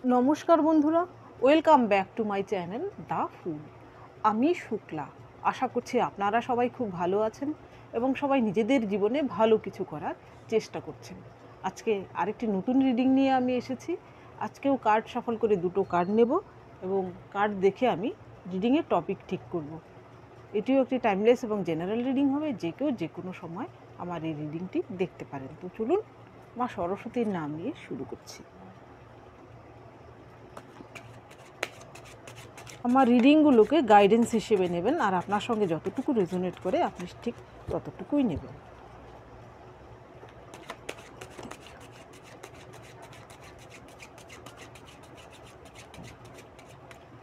নমস্কার বন্ধুরা, welcome back to my channel the full. আমি শুক্লা। আশা করছি আপনারা সবাই খুব ভালো আছেন এবং সবাই নিজেদের জীবনে ভালো কিছু করার চেষ্টা করছেন। আজকে আরেকটি নতুন রিডিং নিয়ে আমি এসেছি। আজকেও কার্ড শাফল করে দুটো কার্ড নেব এবং কার্ড দেখে আমি রিডিংয়ের টপিক ঠিক করব। এটিও একটি টাইমলেস এবং জেনারেল রিডিং হবে, যে কেউ যে কোনো সময় আমার এই রিডিংটি দেখতে পারেন। তো চলুন মা সরস্বতীর নাম নিয়ে শুরু করছি। আমার রিডিংগুলোকে গাইডেন্স হিসেবে নেবেন, আর আপনার সঙ্গে যতটুকু রেজোনেট করে আপনি ঠিক ততটুকুই নেবেন।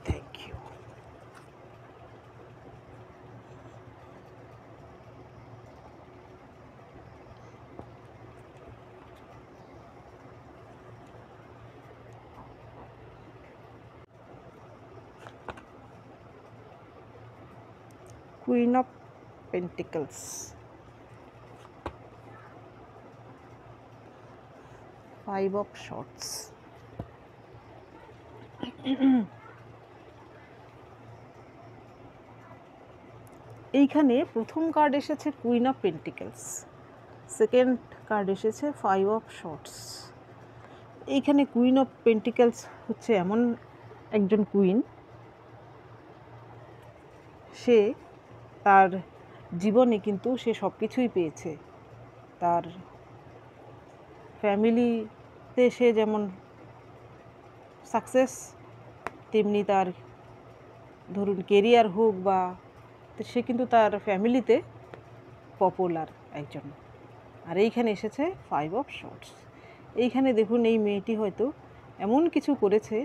Thank you. Queen of pentacles, 5 of swords. এইখানে প্রথম কার্ড এসেছে queen of pentacles, second card এসেছে 5 অফ শর্টস। এইখানে কুইন অফ পেন্টিকলস হচ্ছে এমন একজন কুইন, সে তার জীবনে কিন্তু সে সব কিছুই পেয়েছে। তার ফ্যামিলিতে সে যেমন সাকসেস, তেমনি তার ধরুন কেরিয়ার হোক বা, সে কিন্তু তার ফ্যামিলিতে পপুলার একজন। আর এইখানে এসেছে 5 অফ শর্টস। এইখানে দেখুন এই মেয়েটি হয়তো এমন কিছু করেছে,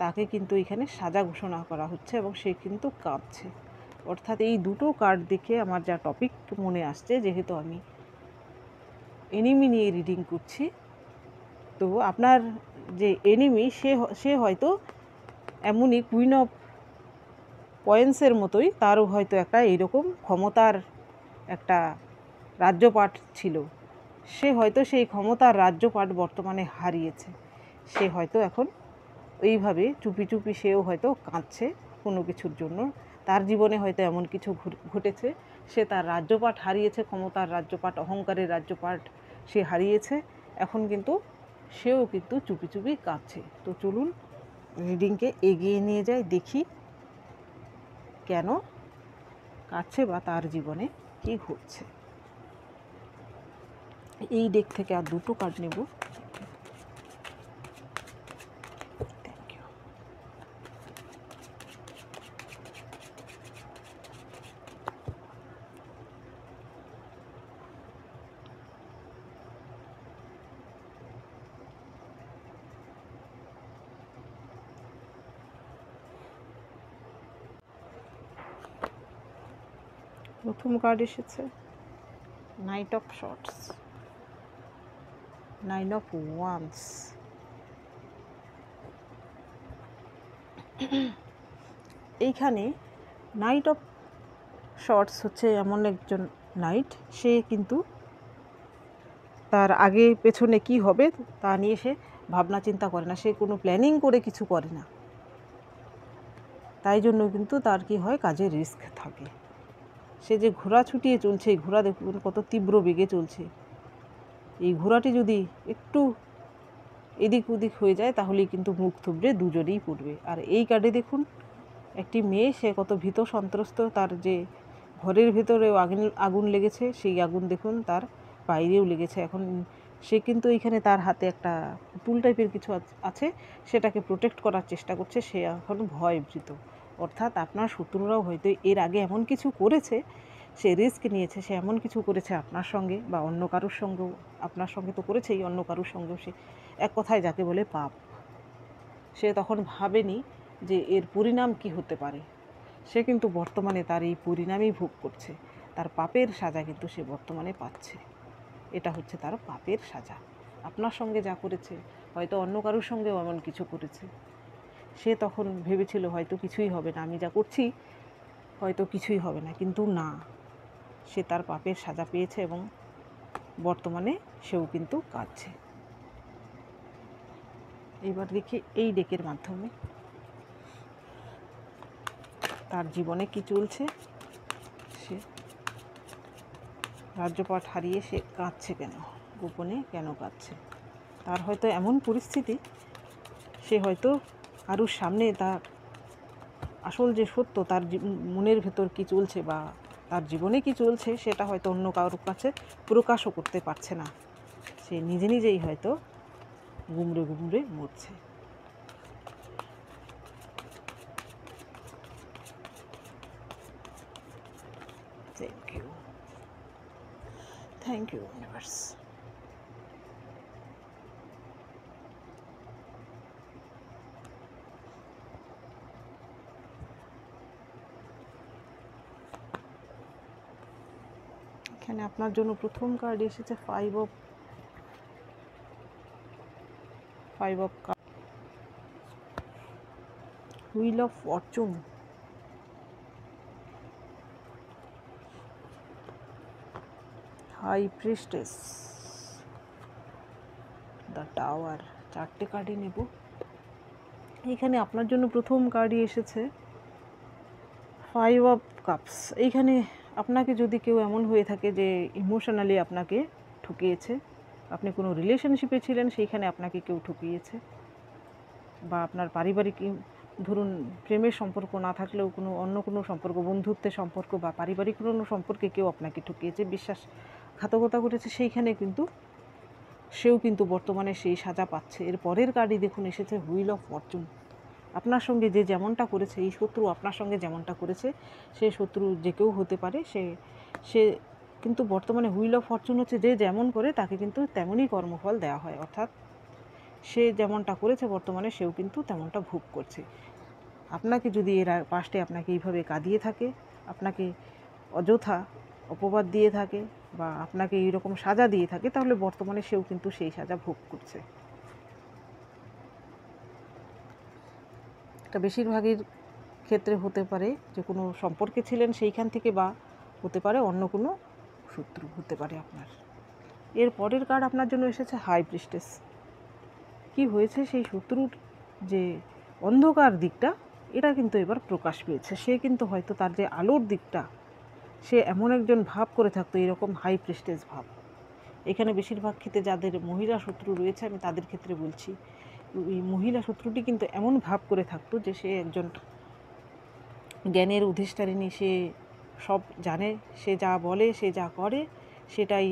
তাকে কিন্তু এখানে সাজা ঘোষণা করা হচ্ছে এবং সে কিন্তু কাঁদছে। অর্থাৎ এই দুটো কার্ড দেখে আমার যা টপিক মনে আসছে, যেহেতু আমি এনিমি নিয়ে রিডিং করছি, তো আপনার যে এনিমি সে হয়তো এমনই কুইন অফ পয়েন্টসের মতোই, তারও হয়তো একটা এইরকম ক্ষমতার একটা রাজ্যপাট ছিল। সে হয়তো সেই ক্ষমতার রাজ্যপাট বর্তমানে হারিয়েছে। সে হয়তো এখন এইভাবে চুপি চুপি সেও হয়তো কাঁদছে কোনো কিছুর জন্য। তার জীবনে হয়তো এমন কিছু ঘটেছে, সে তার রাজ্যপাট হারিয়েছে, ক্ষমতার রাজ্যপাট, অহংকারের রাজ্যপাট সে হারিয়েছে। এখন কিন্তু সেও কিন্তু চুপি চুপি কাঁদছে। তো চলুন রিডিংকে এগিয়ে নিয়ে যাই, দেখি কেন কাছে বা তার জীবনে কী ঘটছে। এই ডেক থেকে আর দুটো কার্ড নেব। Thank you. প্রথম কার্ড এসেছে knight of swords, 9 of wands. এইখানে নাইট অফ শর্টস হচ্ছে এমন একজন নাইট, সে কিন্তু তার আগে পেছনে কি হবে তা নিয়ে সে ভাবনা চিন্তা করে না, সে কোনো প্ল্যানিং করে কিছু করে না। তাই জন্য কিন্তু তার কি হয়, কাজে রিস্ক থাকে। সে যে ঘোড়া ছুটিয়ে চলছে, এই ঘোড়া দেখুন কত তীব্র বেগে চলছে। এই ঘোড়াটি যদি একটু এদিক ওদিক হয়ে যায় তাহলেই কিন্তু মুখ থুবড়ে দুজনেই পড়বে। আর এই কার্ডে দেখুন একটি মেয়ে, সে কত ভীত সন্ত্রস্ত। তার যে ঘরের ভেতরেও আগুন লেগেছে, সেই আগুন দেখুন তার বাইরেও লেগেছে। এখন সে কিন্তু এইখানে তার হাতে একটা পুতুল টাইপের কিছু আছে, সেটাকে প্রোটেক্ট করার চেষ্টা করছে। সে এখন ভয়ভীত। অর্থাৎ আপনার শত্রুরাও হয়তো এর আগে এমন কিছু করেছে, সে রিস্ক নিয়েছে, সে এমন কিছু করেছে আপনার সঙ্গে বা অন্য কারোর সঙ্গেও। আপনার সঙ্গে তো করেছেই, অন্য কারোর সঙ্গেও সে, এক কথায় যাকে বলে পাপ। সে তখন ভাবেনি যে এর পরিণাম কি হতে পারে। সে কিন্তু বর্তমানে তার এই পরিণামই ভোগ করছে। তার পাপের সাজা কিন্তু সে বর্তমানে পাচ্ছে। এটা হচ্ছে তার পাপের সাজা। আপনার সঙ্গে যা করেছে, হয়তো অন্য কারোর সঙ্গেও এমন কিছু করেছে। সে তখন ভেবেছিল হয়তো কিছুই হবে না, আমি যা করছি হয়তো কিছুই হবে না, কিন্তু না, সে তার পাপের সাজা পেয়েছে এবং বর্তমানে সেও কিন্তু কাঁদছে। এবার দেখি এই ডেকের মাধ্যমে তার জীবনে কি চলছে, সে রাজ্যপাট হারিয়ে সে কাঁদছে কেন, গোপনে কেন কাঁদছে। তার হয়তো এমন পরিস্থিতি, সে হয়তো কারুর সামনে তার আসল যে সত্য, তার মনের ভেতর কি চলছে বা তার জীবনে কি চলছে, সেটা হয়তো অন্য কারোর কাছে প্রকাশও করতে পারছে না। সে নিজে নিজেই হয়তো গুমড়ে গুমড়ে মরছে। Thank you, thank you universe. এখানে আপনার জন্য প্রথম কার্ড এসেছে five of cup, wheel of fortune, high priestess, the tower. চারটে কার্ডই নেব। এইখানে আপনার জন্য প্রথম কার্ডই এসেছে ফাইভ অফ কাপস। এইখানে আপনাকে যদি কেউ এমন হয়ে থাকে যে ইমোশনালি আপনাকে ঠকিয়েছে, আপনি কোনো রিলেশনশিপে ছিলেন, সেইখানে আপনাকে কেউ ঠকিয়েছে, বা আপনার পারিবারিক ধরুন প্রেমের সম্পর্ক না থাকলেও কোনো অন্য কোনো সম্পর্ক, বন্ধুত্বের সম্পর্ক বা পারিবারিক কোনো সম্পর্কে কেউ আপনাকে ঠকিয়েছে, বিশ্বাসঘাতকতা করেছে, সেইখানে কিন্তু সেও কিন্তু বর্তমানে সেই সাজা পাচ্ছে। এর পরের কার্ডই দেখুন এসেছে হুইল অফ ফরচুন। আপনার সঙ্গে যে যেমনটা করেছে, এই শত্রু আপনার সঙ্গে যেমনটা করেছে, সে শত্রু যে কেউ হতে পারে, সে কিন্তু বর্তমানে হুইল অফ ফরচুন হচ্ছে যে যেমন করে তাকে কিন্তু তেমনই কর্মফল দেওয়া হয়। অর্থাৎ সে যেমনটা করেছে বর্তমানে সেও কিন্তু তেমনটা ভোগ করছে। আপনাকে যদি এর পাস্টে আপনাকে এইভাবে কাঁদিয়ে থাকে, আপনাকে অযথা অপবাদ দিয়ে থাকে বা আপনাকে এইরকম সাজা দিয়ে থাকে, তাহলে বর্তমানে সেও কিন্তু সেই সাজা ভোগ করছে। এটা বেশিরভাগের ক্ষেত্রে হতে পারে যে কোনো সম্পর্কে ছিলেন সেইখান থেকে, বা হতে পারে অন্য কোনো শত্রু হতে পারে আপনার। এর পরের কার্ড আপনার জন্য এসেছে হাই প্রিস্টেস। কি হয়েছে, সেই শত্রুর যে অন্ধকার দিকটা, এটা কিন্তু এবার প্রকাশ পেয়েছে। সে কিন্তু হয়তো তার যে আলোর দিকটা, সে এমন একজন ভাব করে থাকতো, এরকম হাই প্রিস্টেস ভাব। এখানে বেশিরভাগ ক্ষেত্রে যাদের মহিলা শত্রু রয়েছে, আমি তাদের ক্ষেত্রে বলছি, এই মহিলা শত্রুটি কিন্তু এমন ভাব করে থাকতো যে সে একজন জ্ঞানের অধিষ্ঠারিণী, সে সব জানে, সে যা বলে, সে যা করে সেটাই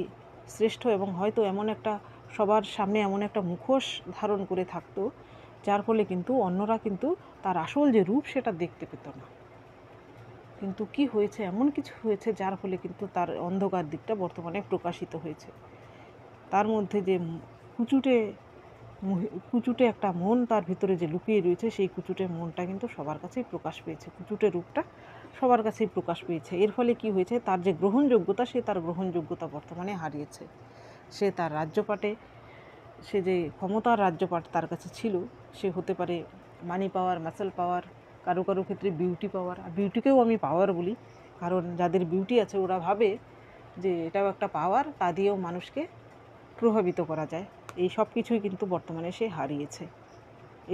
শ্রেষ্ঠ, এবং হয়তো এমন একটা সবার সামনে এমন একটা মুখোশ ধারণ করে থাকতো, যার ফলে কিন্তু অন্যরা কিন্তু তার আসল যে রূপ সেটা দেখতে পেত না। কিন্তু কি হয়েছে, এমন কিছু হয়েছে যার ফলে কিন্তু তার অন্ধকার দিকটা বর্তমানে প্রকাশিত হয়েছে। তার মধ্যে যে কুচুটে একটা মন তার ভিতরে যে লুকিয়ে রয়েছে, সেই কুচুটে মনটা কিন্তু সবার কাছেই প্রকাশ পেয়েছে, কুচুটে রূপটা সবার কাছেই প্রকাশ পেয়েছে। এর ফলে কি হয়েছে, তার যে গ্রহণযোগ্যতা, সে তার গ্রহণযোগ্যতা বর্তমানে হারিয়েছে। সে তার রাজ্যপাটে, সে যে ক্ষমতার রাজ্যপাট তার কাছে ছিল, সে হতে পারে মানি পাওয়ার, মাসেল পাওয়ার, কারো কারো ক্ষেত্রে বিউটি পাওয়ার। আর বিউটিকেও আমি পাওয়ার বলি, কারণ যাদের বিউটি আছে ওরা ভাবে যে এটাও একটা পাওয়ার, তা দিয়েও মানুষকে প্রভাবিত করা যায়। এই সব কিছুই কিন্তু বর্তমানে সে হারিয়েছে।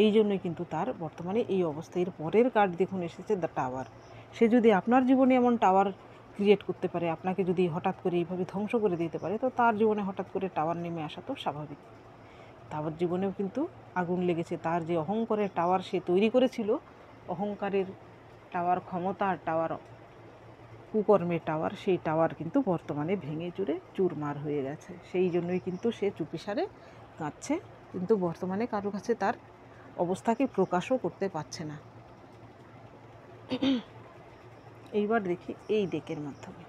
এই জন্যই কিন্তু তার বর্তমানে এই অবস্থা। এর পরের কার্ড দেখুন এসেছে দ্য টাওয়ার। সে যদি আপনার জীবনে এমন টাওয়ার ক্রিয়েট করতে পারে, আপনাকে যদি হঠাৎ করে এইভাবে ধ্বংস করে দিতে পারে, তো তার জীবনে হঠাৎ করে টাওয়ার নেমে আসা তো স্বাভাবিক। তার জীবনেও কিন্তু আগুন লেগেছে। তার যে অহংকারের টাওয়ার সে তৈরি করেছিল, অহংকারের টাওয়ার, ক্ষমতার টাওয়ার, কুকর্মের টাওয়ার, সেই টাওয়ার কিন্তু বর্তমানে ভেঙে চুরে চুরমার হয়ে গেছে। সেই জন্যই কিন্তু সে চুপিসারে কাঁদছে, কিন্তু বর্তমানে কারো কাছে তার অবস্থাকে প্রকাশও করতে পারছে না। এইবার দেখি এই ডেকের মাধ্যমে।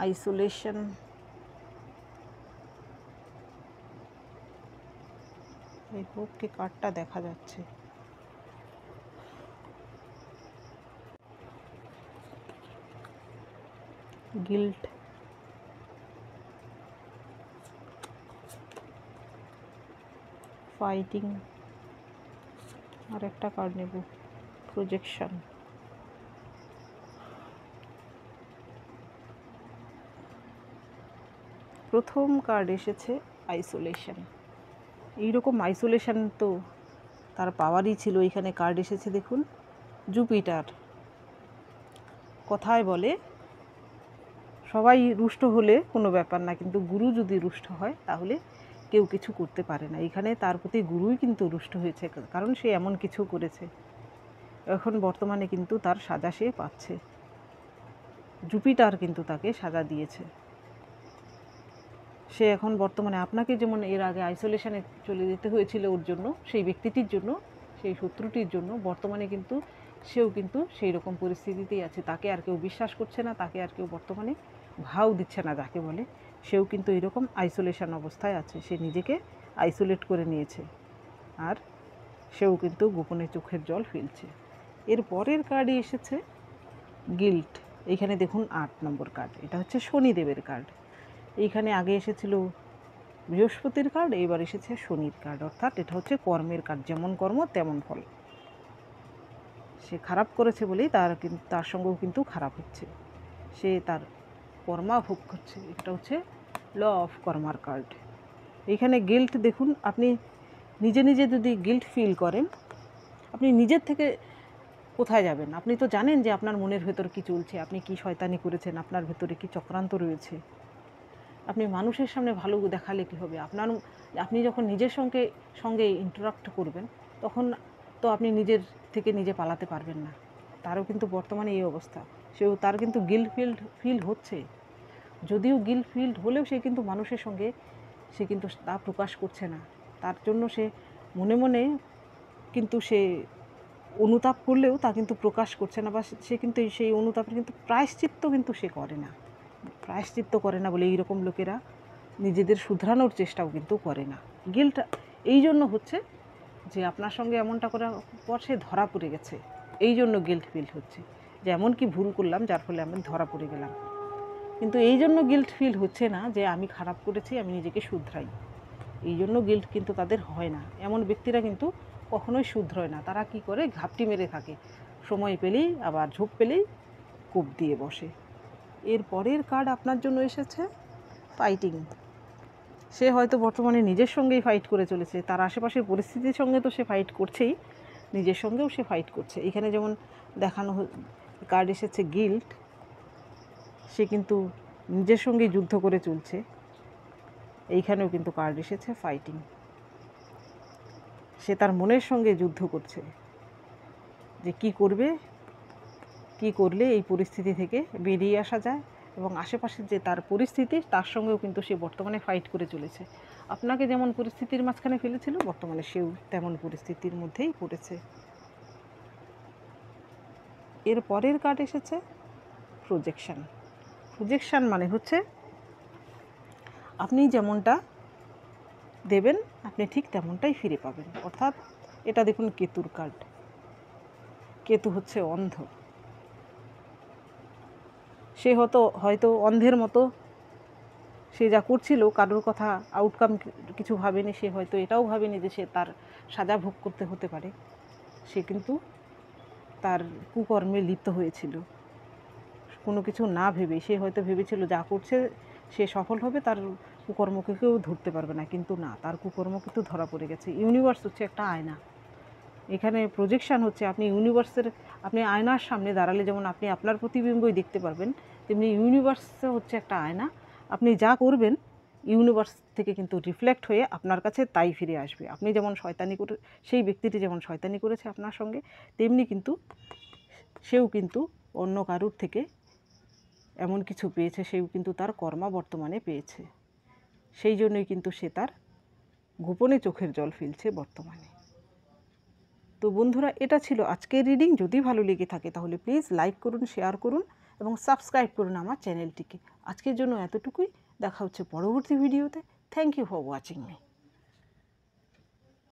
আইসোলেশন, এই হোক কি কার্ডটা দেখা যাচ্ছে। গিল্ট, ফাইটিং, আর একটা কার্ড নেব প্রজেকশন। প্রথম কার্ড এসেছে আইসোলেশন। এইরকম আইসোলেশন তো তার পাওয়ারই ছিল। এখানে কার্ড এসেছে দেখুন, জুপিটার। কথায় বলে সবাই রুষ্ট হলে কোনো ব্যাপার না, কিন্তু গুরু যদি রুষ্ট হয় তাহলে কেউ কিছু করতে পারে না। এখানে তার প্রতি গুরুই কিন্তু রুষ্ট হয়েছে, কারণ সে এমন কিছু করেছে। এখন বর্তমানে কিন্তু তার সাজা সে পাচ্ছে। জুপিটার কিন্তু তাকে সাজা দিয়েছে। সে এখন বর্তমানে আপনাকে যেমন এর আগে আইসোলেশনে চলে যেতে হয়েছিল ওর জন্য, সেই ব্যক্তিটির জন্য, সেই শত্রুটির জন্য, বর্তমানে কিন্তু সেও কিন্তু সেই রকম পরিস্থিতিতেই আছে। তাকে আর কেউ বিশ্বাস করছে না, তাকে আর কেউ বর্তমানে ভাও দিচ্ছে না যাকে বলে। সেও কিন্তু এরকম আইসোলেশন অবস্থায় আছে। সে নিজেকে আইসোলেট করে নিয়েছে, আর সেও কিন্তু গোপনে চোখের জল ফেলছে। এর পরের কার্ডই এসেছে গিল্ট। এইখানে দেখুন 8 নম্বর কার্ড, এটা হচ্ছে শনিদেবের কার্ড। এইখানে আগে এসেছিল বৃহস্পতির কার্ড, এবার এসেছে শনির কার্ড। অর্থাৎ এটা হচ্ছে কর্মের কার্ড, যেমন কর্ম তেমন ফল। সে খারাপ করেছে বলেই তার সঙ্গেও কিন্তু খারাপ হচ্ছে, সে তার কর্মা ভোগ করছে। এটা হচ্ছে ল অফ কর্মার কার্ড। এইখানে গিল্ট দেখুন, আপনি নিজে নিজে যদি গিল্ট ফিল করেন, আপনি নিজের থেকে কোথায় যাবেন? আপনি তো জানেন যে আপনার মনের ভেতর কি চলছে, আপনি কি শয়তানি করেছেন, আপনার ভেতরে কি চক্রান্ত রয়েছে। আপনি মানুষের সামনে ভালো দেখালে কী হবে? আপনি যখন নিজের সঙ্গে ইন্টারাক্ট করবেন, তখন তো আপনি নিজের থেকে নিজে পালাতে পারবেন না। তারও কিন্তু বর্তমানে এই অবস্থা। তার কিন্তু ফিল হচ্ছে। যদিও ফিল হলেও সে কিন্তু মানুষের সঙ্গে সে কিন্তু তা প্রকাশ করছে না। তার জন্য সে মনে মনে কিন্তু সে অনুতাপ করলেও তা কিন্তু প্রকাশ করছে না, বা সে কিন্তু সেই অনুতাপের কিন্তু প্রায়শ্চিত্ত কিন্তু সে করে না। প্রায়শ্চিত্ত করে না বলে এইরকম লোকেরা নিজেদের শুধরানোর চেষ্টাও কিন্তু করে না। গিল্ট এই জন্য হচ্ছে যে আপনার সঙ্গে এমনটা করার পর সে ধরা পড়ে গেছে, এই জন্য গিল্ট ফিল হচ্ছে যে এমন কি ভুল করলাম যার ফলে আমি ধরা পড়ে গেলাম। কিন্তু এই জন্য গিল্ট ফিল হচ্ছে না যে আমি খারাপ করেছি, আমি নিজেকে শুধরাই। এই জন্য গিল্ট কিন্তু তাদের হয় না। এমন ব্যক্তিরা কিন্তু কখনোই শুধরোয় না। তারা কি করে, ঘাপটি মেরে থাকে, সময় পেলেই আবার ঝোপ পেলেই কূপ দিয়ে বসে। এর পরের কার্ড আপনার জন্য এসেছে ফাইটিং। সে হয়তো বর্তমানে নিজের সঙ্গেই ফাইট করে চলেছে, তার আশেপাশের পরিস্থিতির সঙ্গে তো সে ফাইট করছেই, নিজের সঙ্গেও সে ফাইট করছে। এখানে যেমন দেখানো কার্ড এসেছে গিল্ট, সে কিন্তু নিজের সঙ্গে যুদ্ধ করে চলছে। এইখানেও কিন্তু কার্ড এসেছে ফাইটিং। সে তার মনের সঙ্গে যুদ্ধ করছে যে কি করলে এই পরিস্থিতি থেকে বেরিয়ে আসা যায়, এবং আশেপাশের যে তার পরিস্থিতি তার সঙ্গেও কিন্তু সে বর্তমানে ফাইট করে চলেছে। আপনাকে যেমন পরিস্থিতির মাঝখানে ফেলেছিল, বর্তমানে সেও তেমন পরিস্থিতির মধ্যেই পড়েছে। এর পরের কার্ড এসেছে প্রজেকশন। প্রজেকশন মানে হচ্ছে আপনি যেমনটা দেবেন আপনি ঠিক তেমনটাই ফিরে পাবেন। অর্থাৎ এটা দেখুন কেতুর কার্ড। কেতু হচ্ছে অন্ধ। সে হয়তো অন্ধের মতো সে যা করছিল, কারোর কথা আউটকাম কিছু ভাবেনি। সে হয়তো এটাও ভাবেনি যে সে তার সাজা ভোগ করতে হতে পারে। সে কিন্তু তার কুকর্মে লিপ্ত হয়েছিল কোনো কিছু না ভেবে। সে হয়তো ভেবেছিল যা করছে সে সফল হবে, তার কুকর্মকে কেউ ধরতে পারবে না। কিন্তু না, তার কুকর্ম কিন্তু ধরা পড়ে গেছে। ইউনিভার্স হচ্ছে একটা আয়না। এখানে প্রজেকশান হচ্ছে আপনি আয়নার সামনে দাঁড়ালে যেমন আপনি আপনার প্রতিবিম্বই দেখতে পারবেন, তেমনি ইউনিভার্স হচ্ছে একটা আয়না। আপনি যা করবেন ইউনিভার্স থেকে কিন্তু রিফ্লেক্ট হয়ে আপনার কাছে তাই ফিরে আসবে। আপনি যেমন সেই ব্যক্তিটি যেমন শয়তানি করেছে আপনার সঙ্গে, তেমনি কিন্তু সেও কিন্তু অন্য কারুর থেকে এমন কিছু পেয়েছে, সেও কিন্তু তার কর্মা বর্তমানে পেয়েছে। সেই জন্যই কিন্তু সে তার গোপনে চোখের জল ফেলছে বর্তমানে। তো বন্ধুরা, এটা ছিল আজকের রিডিং। যদি ভালো লেগে থাকে তাহলে প্লিজ লাইক করুন, শেয়ার করুন এবং সাবস্ক্রাইব করুন আমার চ্যানেলটিকে। আজকের জন্য এতটুকুই। দেখা হচ্ছে পরবর্তী ভিডিওতে। Thank you for watching me.